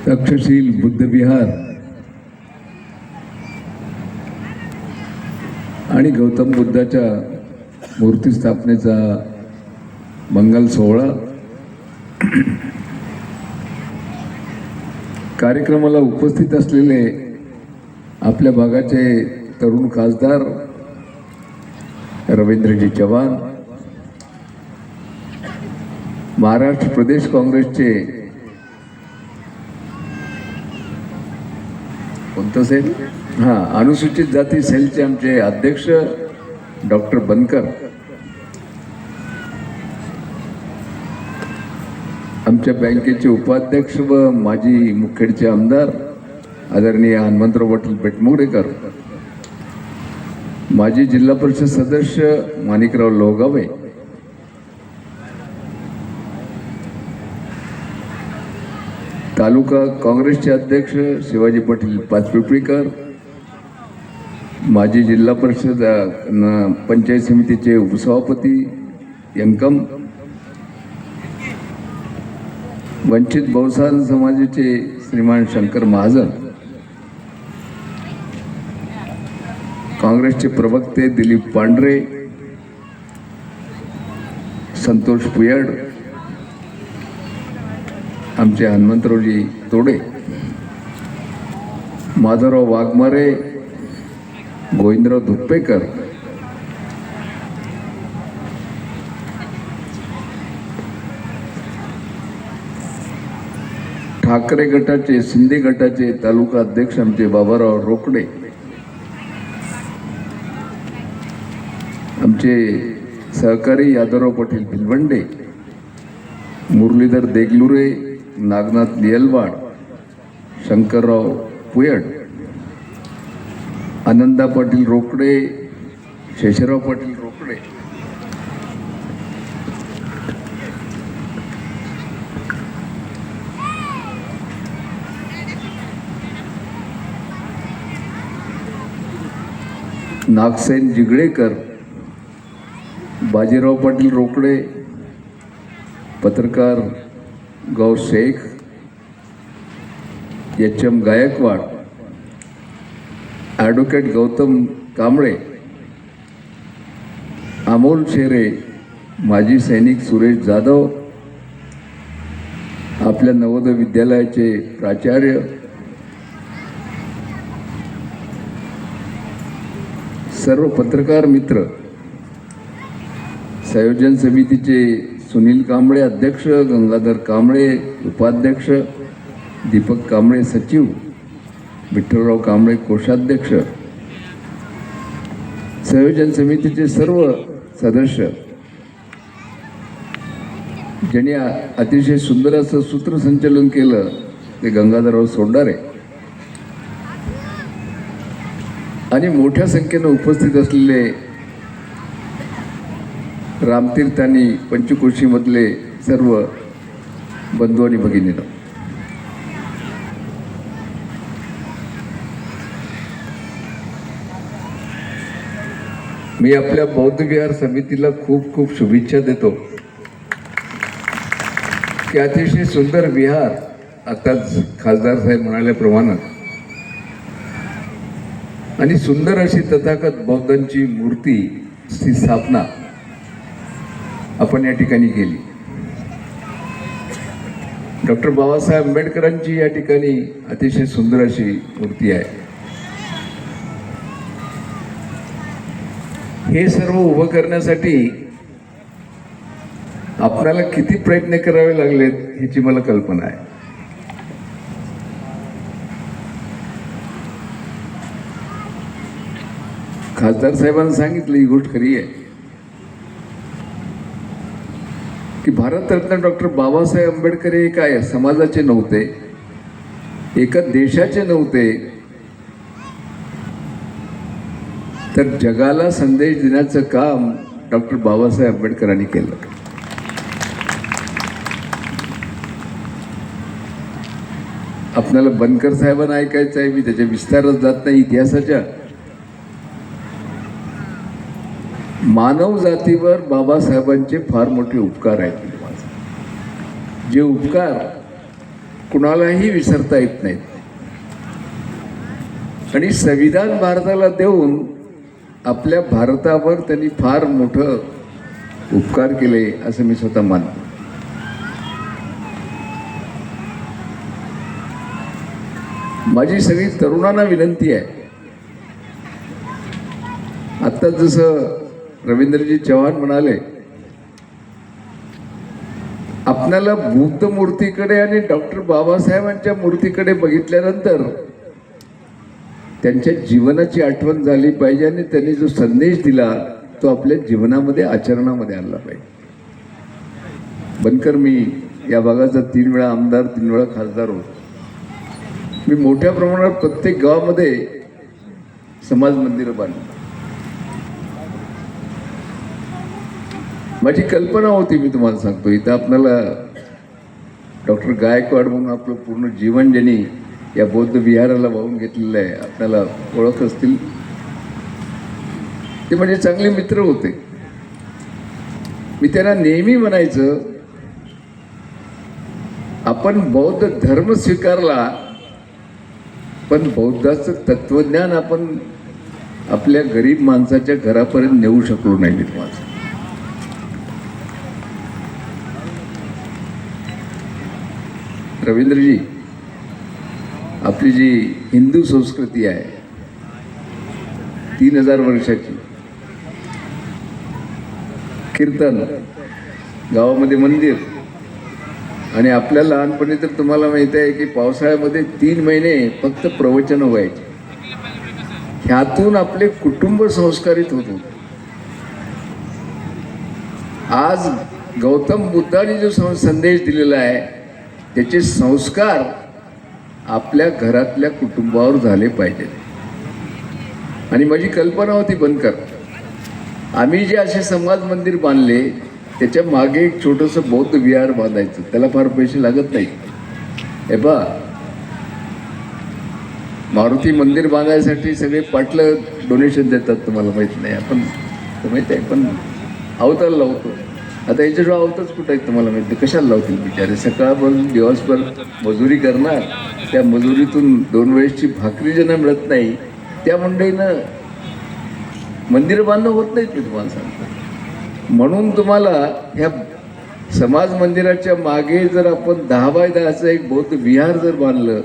तक्षशील बुद्धविहार आणि गौतम बुद्धाच्या मूर्ती स्थापनेचा मंगल सोहळा कार्यक्रमाला उपस्थित असलेले आपल्या भागाचे तरुण खासदार रवींद्रजी चव्हाण, महाराष्ट्र प्रदेश काँग्रेसचे कोणतं सेल अनुसूचित जाती सेलचे आमचे अध्यक्ष डॉक्टर बनकर, आमच्या बँकेचे उपाध्यक्ष व माजी मुखेडचे आमदार आदरणीय हनुमंतराव पाटील बेटमोगरेकर, माजी जिल्हा परिषद सदस्य माणिकराव लोहगावे, तालुका काँग्रेसचे अध्यक्ष शिवाजी पाटील पाचपिपळीकर, माजी जिल्हा परिषद पंचायत समितीचे उपसभापती यंकम, वंचित बहुजन समाजाचे श्रीमान शंकर महाजन, काँग्रेसचे प्रवक्ते दिलीप पांढरे, संतोष पुयड, आमचे हनुमंतरावजी तोडे, माधवराव वाघमारे, गोविंदराव धुप्पेकर, ठाकरे गटाचे शिंदे गटाचे तालुका अध्यक्ष आमचे बाबाराव रोकडे, आमचे सहकारी यादवराव पाटील भिलवंडे, मुरलीधर देगलुरे, नागनाथ लियलवाड, शंकरराव पुयड, आनंदा पाटील रोकडे, शेषराव पाटील रोकडे, नागसेन जिगळेकर, बाजीराव पाटील रोकडे, पत्रकार गौर शेख, एच.एम. गायकवाड, ॲडव्होकेट गौतम कांबळे, अमोल शेरे, माजी सैनिक सुरेश जाधव, आपल्या नवोदय विद्यालयाचे प्राचार्य, सर्व पत्रकार मित्र, संयोजन समितीचे सुनील कांबळे अध्यक्ष, गंगाधर कांबळे उपाध्यक्ष, दीपक कांबळे सचिव, विठ्ठलराव कांबळे कोषाध्यक्ष, संयोजन समितीचे सर्व सदस्य, ज्यांनी अतिशय सुंदर असं सूत्रसंचलन केलं ते गंगाधरराव सोंडारे, आणि मोठ्या संख्येनं उपस्थित असलेले रामतीर्थ आणि पंचक्रोशीमधले सर्व बंधू आणि भगिनींनो, मी आपल्या बौद्ध विहार समितीला खूप खूप शुभेच्छा देतो की अतिशय सुंदर विहार, आताच खासदार साहेब म्हणाल्याप्रमाणे, आणि सुंदर अशी तथागत बौद्धांची मूर्ती ची स्थापना आपण या ठिकाणी केली. डॉक्टर बाबासाहेब आंबेडकरांची या ठिकाणी अतिशय सुंदर अशी मूर्ती आहे. हे सर्व उभं करण्यासाठी आपल्याला किती प्रयत्न करावे लागलेत ह्याची मला कल्पना आहे. खासदार साहेबांनी सांगितलं, ही गोष्ट खरी आहे की भारतरत्न डॉक्टर बाबासाहेब आंबेडकर हे काय समाजाचे नव्हते, एका देशाचे नव्हते, तर जगाला संदेश देण्याचं काम डॉक्टर बाबासाहेब आंबेडकरांनी केलं. आपल्याला बनकर साहेबांना ऐकायचं आहे, मी त्याच्या विस्तारात जात नाही. इतिहासाच्या मानव जातीवर बाबासाहेबांचे फार मोठे उपकार आहेत. जे उपकार कुणालाही विसरता येत नाहीत. आणि संविधान भारताला देऊन आपल्या भारतावर त्यांनी फार मोठं उपकार केले असं मी स्वतः मानतो. माझी सगळी तरुणांना विनंती आहे. आता जसं रवींद्रजी चव्हाण म्हणाले, आपल्याला बुद्ध मूर्तीकडे आणि डॉक्टर बाबासाहेबांच्या मूर्तीकडे बघितल्यानंतर त्यांच्या जीवनाची आठवण झाली पाहिजे आणि त्यांनी जो संदेश दिला तो आपल्या जीवनामध्ये आचरणामध्ये आणला पाहिजे. बनकर मी या भागाचा 3 वेळा आमदार 3 वेळा खासदार होतो. मी मोठ्या प्रमाणात प्रत्येक गावामध्ये समाज मंदिरं बांधली. माझी कल्पना होती, मी तुम्हाला सांगतो, इथं आपल्याला डॉक्टर गायकवाड म्हणून आपलं पूर्ण जीवन ज्यांनी या बौद्ध विहाराला वाहून घेतलेलं आहे, आपल्याला ओळख असतील. ते म्हणजे चांगले मित्र होते. मी त्यांना नेहमी म्हणायचं, आपण बौद्ध धर्म स्वीकारला पण बौद्धाचं तत्वज्ञान आपण आपल्या गरीब माणसाच्या घरापर्यंत नेऊ शकलो नाही. मी तुम्हाला रवींद्रजी, आपली जी हिंदू संस्कृती आहे 3000 वर्षाची, कीर्तन, गावामध्ये मंदिर, आणि आपल्या लहानपणी तर तुम्हाला माहिती आहे की पावसाळ्यामध्ये 3 महिने फक्त प्रवचन व्हायचे. ह्यातून आपले कुटुंब संस्कारित होत होते. आज गौतम बुद्धाने जो संदेश दिलेला आहे त्याचे संस्कार आपल्या घरातल्या कुटुंबावर झाले पाहिजेत. आणि माझी कल्पना होती, बनकर, आम्ही जे असे समाज मंदिर बांधले त्याच्या मागे एक छोटंसं बौद्ध विहार बांधायचं. त्याला फार पैसे लागत नाही. हे पहा, मारुती मंदिर बांधायसाठी सगळे पाटलं डोनेशन देतात, तुम्हाला माहीत नाही. आपण माहीत आहे, पण अवतार लावतो. आता याच्याजवळ अवतारच कुठं आहेत तुम्हाला माहिती आहे. कशाला लावतील बिचारे? सकाळपासून दिवसभर मजुरी करणार, त्या मजुरीतून 2 वेळेसची भाकरी ज्यांना मिळत नाही त्या मंडळीनं मंदिरं बांधणं होत नाहीत. मी तुम्हाला सांगतो. म्हणून तुम्हाला ह्या समाज मंदिराच्या मागे जर आपण 10 बाय 10चं एक बौद्ध विहार जर बांधलं,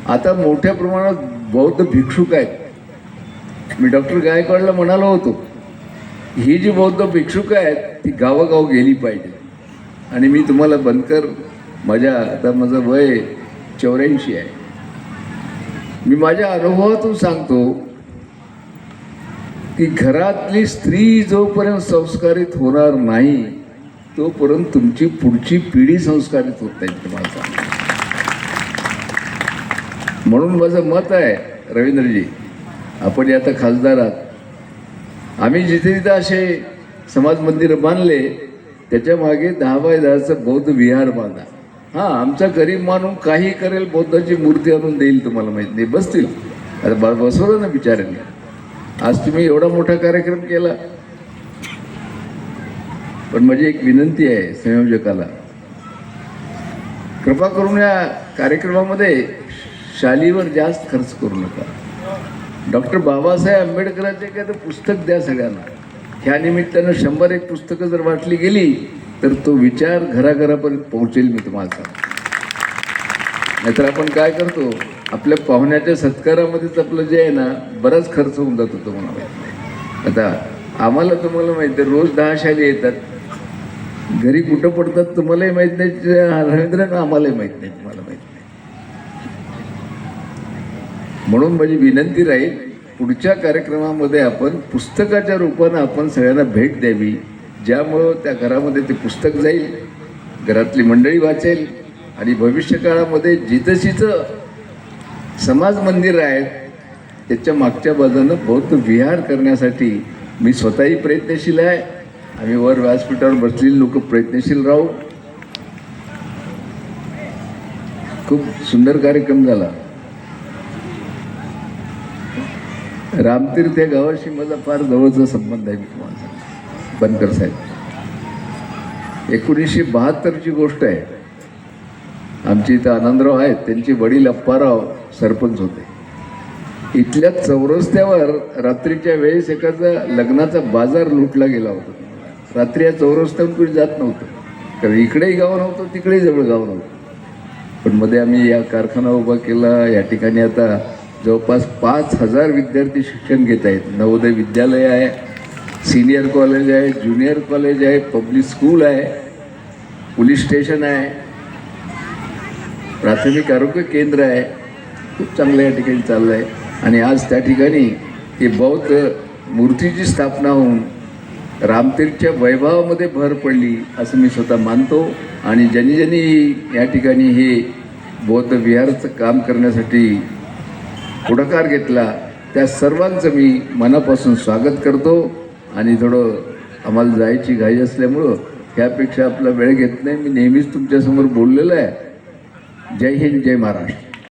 आता मोठ्या प्रमाणात बौद्ध भिक्षुक आहेत. मी डॉक्टर गायकवाडला म्हणालो होतो, ही जी बौद्ध भिक्षुक आहेत ती गावोगाव गेली पाहिजे. आणि मी तुम्हाला बनकर, आता माझं वय 84 आहे. मी माझ्या अनुभवातून सांगतो की घरातली स्त्री जोपर्यंत संस्कारित होणार नाही तोपर्यंत तुमची पुढची पिढी संस्कारित होत नाही. तुम्हाला सांगतो. म्हणून माझं मत आहे, रवींद्रजी, आपण आता खासदार आहात, आम्ही जिथे तिथं असे समाज मंदिरं बांधले त्याच्या मागे 10 बाय 10चं बौद्ध विहार बांधा. हां, आमचा गरीब मानून काही करेल, बौद्धाची मूर्ती आणून देईल, तुम्हाला माहीत नाही, बसतील. आता बसवलं ना बिचाऱ्यांनी. आज तुम्ही एवढा मोठा कार्यक्रम केला, पण माझी एक विनंती आहे संयोजकाला, कृपा करून या कार्यक्रमामध्ये शालीवर जास्त खर्च करू नका. डॉक्टर बाबासाहेब आंबेडकरांचे एखादं पुस्तक द्या सगळ्यांना. ह्या निमित्तानं 101 पुस्तकं जर वाटली गेली तर तो विचार घराघरापर्यंत पोहोचेल. मी तुम्हाला सांगतो. नाहीतर आपण काय करतो, आपल्या पाहुण्याच्या सत्कारामध्येच आपलं जे आहे ना बराच खर्च होऊन जातो. तुम्हाला माहीत नाही. आता आम्हाला, तुम्हाला माहिती आहे, रोज 10 शाली येतात. घरी कुठं पडतात तुम्हालाही माहीत नाही, रवींद्रना आम्हालाही माहीत नाही, तुम्हाला माहीत नाही. म्हणून माझी विनंती राहील, पुढच्या कार्यक्रमामध्ये आपण पुस्तकाच्या रूपानं आपण सगळ्यांना भेट द्यावी, ज्यामुळं त्या घरामध्ये ते पुस्तक जाईल, घरातली मंडळी वाचेल आणि भविष्यकाळामध्ये जिथं जिथं समाज मंदिर आहेत त्याच्या मागच्या बाजूनं बौद्ध विहार करण्यासाठी मी स्वतःही प्रयत्नशील आहे. आम्ही वर व्यासपीठावर बसलेली लोक प्रयत्नशील राहू. खूप सुंदर कार्यक्रम झाला. रामतीर्थ या गावाशी माझा फार जवळचा संबंध आहे. मी तुम्हाला सांगतो, बनकर साहेब, 1972ची गोष्ट आहे. आमची इथं आनंदराव आहेत, त्यांचे वडील अप्पाराव सरपंच होते. इथल्या चौरस्त्यावर रात्रीच्या वेळेस एखादा लग्नाचा बाजार लुटला गेला होता. रात्री या चौरस्त्यावर कुणी जात नव्हतं, कारण इकडेही गाव नव्हतं, तिकडेही जवळ गाव नव्हतं. पण मध्ये आम्ही या कारखाना उभा केला. या ठिकाणी आता जवळपास 5,000 विद्यार्थी शिक्षण घेत आहेत. नवोदय विद्यालय आहे, सिनियर कॉलेज आहे, ज्युनियर कॉलेज आहे, पब्लिक स्कूल आहे, पोलीस स्टेशन आहे, प्राथमिक आरोग्य केंद्र आहे. खूप चांगलं या ठिकाणी चाललं आहे. आणि आज त्या ठिकाणी ही बौद्ध मूर्तीची स्थापना होऊन रामतीर्थच्या वैभवामध्ये भर पडली असं मी स्वतः मानतो. आणि ज्यांनी ज्यांनी या ठिकाणी हे बौद्ध विहाराचं काम करण्यासाठी पुढाकार घेतला त्या सर्वांचं मी मनापासून स्वागत करतो. आणि थोडं आम्हाला जायची घाई असल्यामुळं त्यापेक्षा आपला वेळ घेत नाही. मी नेहमीच तुमच्यासमोर बोललेलो आहे. जय हिंद, जय महाराष्ट्र.